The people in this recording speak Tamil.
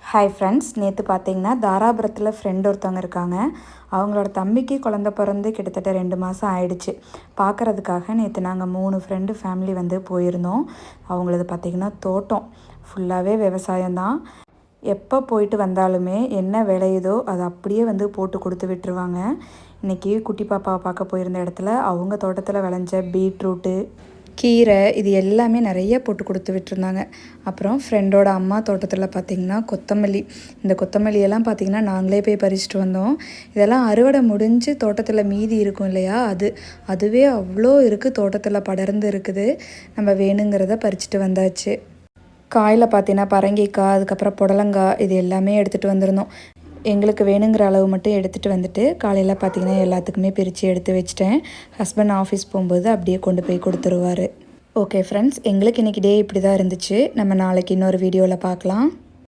ஹாய் ஃப்ரெண்ட்ஸ், நேற்று பார்த்தீங்கன்னா தாராபுரத்தில் ஃப்ரெண்ட் ஒருத்தவங்க இருக்காங்க. அவங்களோட தம்பிக்கு குழந்த பிறந்து கிட்டத்தட்ட 2 மாதம் ஆயிடுச்சு. பார்க்குறதுக்காக நேற்று நாங்கள் 3 ஃப்ரெண்டு ஃபேமிலி வந்து போயிருந்தோம். அவங்களது பார்த்திங்கன்னா தோட்டம் ஃபுல்லாகவே விவசாயம்தான். எப்போ போயிட்டு வந்தாலுமே என்ன விளையுதோ அதை அப்படியே வந்து போட்டு கொடுத்து விட்டுருவாங்க. இன்றைக்கி குட்டி பாப்பாவை பார்க்க போயிருந்த இடத்துல அவங்க தோட்டத்தில் விளைஞ்ச பீட்ரூட்டு, கீரை இது எல்லாமே நிறைய போட்டு கொடுத்து விட்டுருந்தாங்க. அப்புறம் ஃப்ரெண்டோட அம்மா தோட்டத்தில் பார்த்திங்கன்னா கொத்தமல்லி, இந்த கொத்தமல்லியெல்லாம் பார்த்திங்கன்னா நாங்களே போய் பறிச்சுட்டு வந்தோம். இதெல்லாம் அறுவடை முடிஞ்சு தோட்டத்தில் மீதி இருக்கும் இல்லையா, அதுவே அவ்வளோ இருக்குது, தோட்டத்தில் படர்ந்து இருக்குது. நம்ம வேணுங்கிறத பறிச்சுட்டு வந்தாச்சு. காயில் பார்த்திங்கன்னா பரங்கிக்காய், அதுக்கப்புறம் புடலங்காய் இது எல்லாமே எடுத்துகிட்டு வந்திருந்தோம். எங்களுக்கு வேணுங்கிற அளவு மட்டும் எடுத்துகிட்டு வந்துட்டு காலையில் பார்த்திங்கன்னா எல்லாத்துக்குமே பிரித்து எடுத்து வச்சிட்டேன். ஹஸ்பண்ட் ஆஃபீஸ் போகும்போது அப்படியே கொண்டு போய் கொடுத்துருவார். ஓகே ஃப்ரெண்ட்ஸ், எங்களுக்கு இன்றைக்கி டே இப்படி தான் இருந்துச்சு. நம்ம நாளைக்கு இன்னொரு வீடியோவில் பார்க்கலாம்.